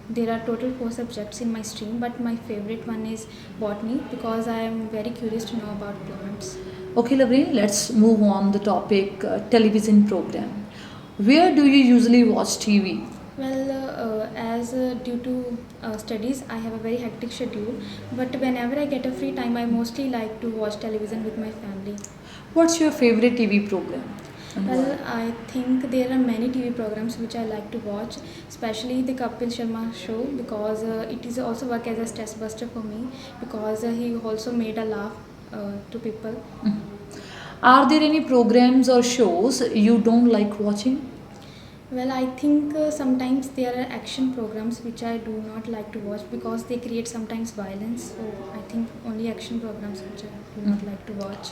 there are total 4 subjects in my stream, but my favorite one is botany because I am very curious to know about plants. Okay, Laveen, let's move on the topic television program. Where do you usually watch TV? Well, as due to studies, I have a very hectic schedule. But whenever I get a free time, I mostly like to watch television with my family. What's your favorite TV program? And Well, why? I think there are many TV programs which I like to watch, especially the Kapil Sharma show because it is also work as a stress buster for me because he also made a laugh to people. Mhm. Are there any programs or shows you don't like watching? Well, I think sometimes there are action programs which I do not like to watch because they create sometimes violence. So I think only action programs which I do not like to watch.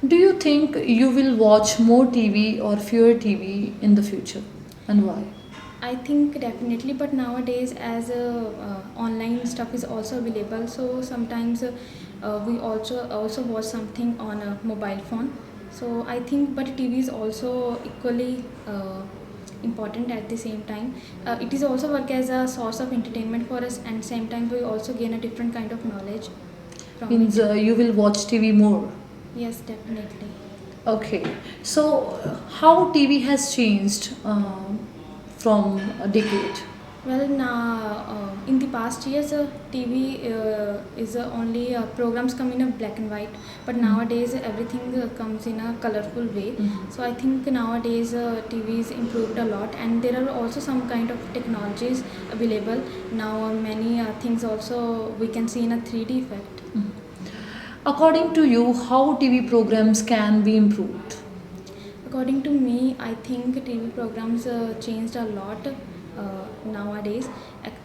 Do you think you will watch more TV or fewer TV in the future? And why? I think definitely, but nowadays as online stuff is also available, so sometimes we also watch something on a mobile phone. So I think, but TV is also equally important at the same time. It is also work as a source of entertainment for us, and same time we also gain a different kind of knowledge from Means it. you will watch TV more. Yes, definitely. Okay, so how TV has changed from a decade? Well, now in the past years, TV is only programs come in a black and white, but nowadays everything comes in a colorful way. So I think nowadays TV is improved a lot, and there are also some kind of technologies available now. Many things also we can see in a 3D effect. According to you, how TV programs can be improved? According to me, I think TV programs changed a lot nowadays.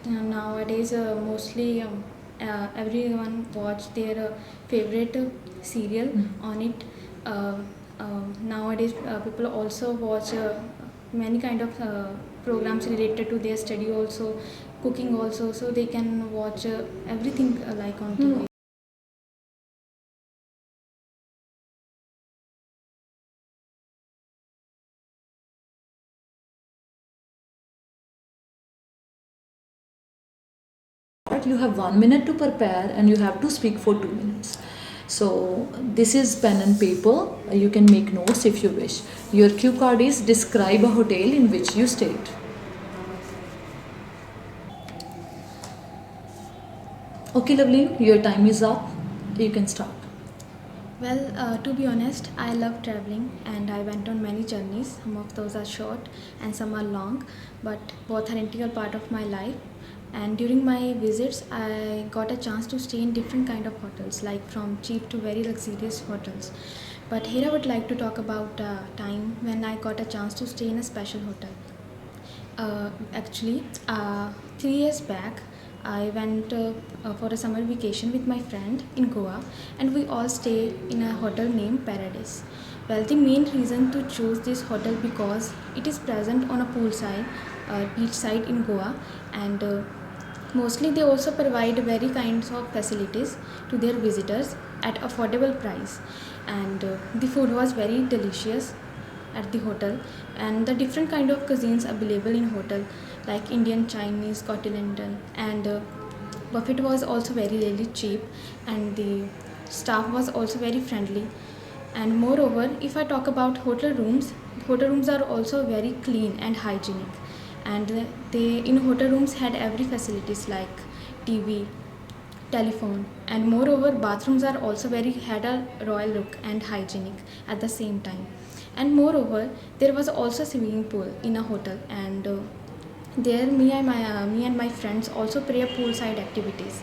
Nowadays, mostly everyone watch their favorite serial on it. Nowadays, people also watch many kind of programs related to their study also, cooking also, so they can watch everything like on TV. You have 1 minute to prepare and you have to speak for 2 minutes. So this is pen and paper. You can make notes if you wish. Your cue card is describe a hotel in which you stayed. Okay, Lovely, your time is up. You can start. Well, to be honest, I love traveling and I went on many journeys. Some of those are short and some are long, but both are integral part of my life. And during my visits, I got a chance to stay in different kind of hotels, like from cheap to very luxurious hotels. But here I would like to talk about a time when I got a chance to stay in a special hotel. Actually, 3 years back, I went for a summer vacation with my friend in Goa, and we all stayed in a hotel named Paradise. Well, the main reason to choose this hotel because it is present on a poolside, beach side in Goa, and mostly they also provide very kinds of facilities to their visitors at affordable price, and the food was very delicious at the hotel, and the different kind of cuisines available in hotel like Indian, Chinese, continental, and buffet was also very really cheap, and the staff was also very friendly. And moreover, if I talk about hotel rooms are also very clean and hygienic, and they in hotel rooms had every facilities like TV, telephone, and moreover bathrooms are also very had a royal look and hygienic at the same time. And moreover, there was also swimming pool in a hotel, and there me and my friends also play a poolside activities,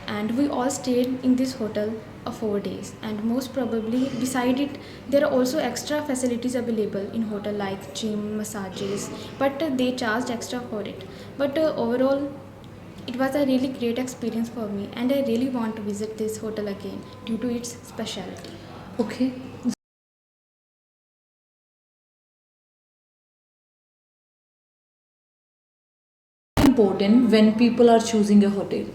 and we all stayed in this hotel 4 days. And most probably beside it, there are also extra facilities available in hotel like gym, massages, but they charged extra for it. But overall, it was a really great experience for me, and I really want to visit this hotel again due to its specialty. Okay. Important when people are choosing a hotel.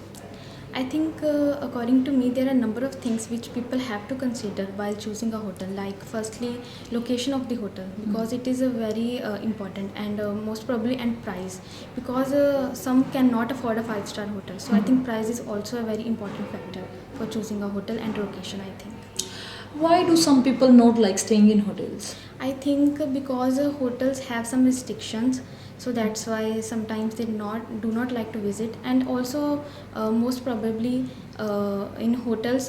I think, according to me, there are a number of things which people have to consider while choosing a hotel. Like, firstly, location of the hotel, because it is a very important, and most probably, and price, because some cannot afford a five-star hotel. So I think price is also a very important factor for choosing a hotel, and location, I think. Why do some people not like staying in hotels? I think because hotels have some restrictions, so that's why sometimes they do not like to visit. And also, most probably, in hotels,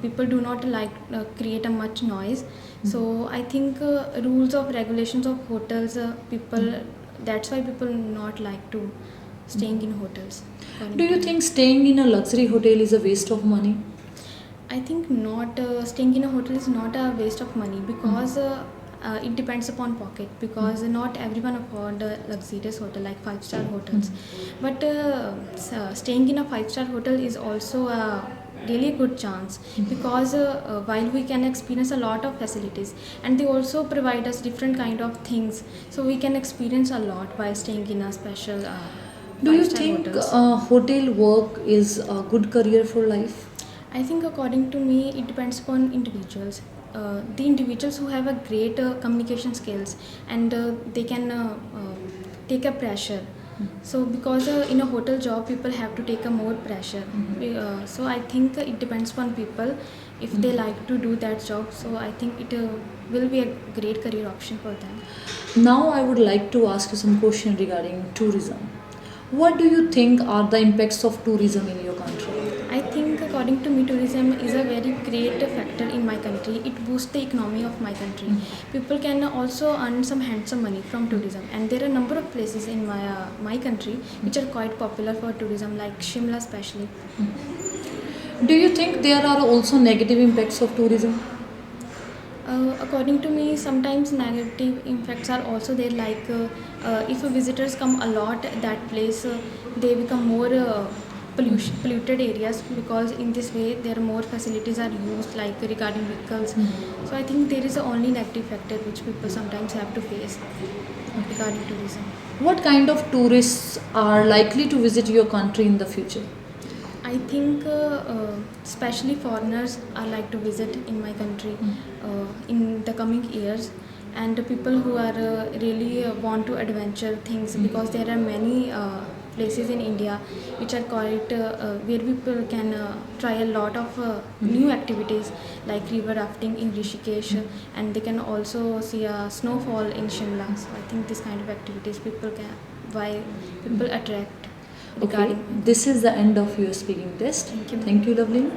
people do not like create a much noise. So I think rules of regulations of hotels, people, that's why people not like to staying in hotels. according Do to you me. think staying in a luxury hotel is a waste of money? I think not, staying in a hotel is not a waste of money, because it depends upon pocket, because not everyone afford a luxurious hotel like five-star hotels. But staying in a five-star hotel is also a really good chance, because while we can experience a lot of facilities, and they also provide us different kind of things, so we can experience a lot while staying in a special Do you five-star think hotels. hotel work is a good career for life? I think, according to me, it depends upon individuals. The individuals who have a great communication skills, and they can take a pressure. So, because in a hotel job, people have to take a more pressure. So, I think it depends upon people if they like to do that job. So, I think it will be a great career option for them. Now I would like to ask you some question regarding tourism. What do you think are the impacts of tourism in your country? I think, according to me, tourism is a very great factor in my country. It boosts the economy of my country. People can also earn some handsome money from tourism, and there are a number of places in my country which are quite popular for tourism, like Shimla, especially. Do you think there are also negative impacts of tourism? According to me, sometimes negative impacts are also there. Like, if visitors come a lot at that place, they become more polluted areas, because in this way there are more facilities are used, like regarding vehicles. So I think there is a only negative factor which people sometimes have to face regarding tourism. What kind of tourists are likely to visit your country in the future? I think especially foreigners are like to visit in my country in the coming years, and the people who are really want to adventure things, because there are many places in India which are quite where people can try a lot of new activities, like river rafting in Rishikesh, and they can also see a snowfall in Shimla. So I think this kind of activities people can, why people attract Okay, regarding. this is the end of your speaking test. Thank you. Thank you, Loveleen.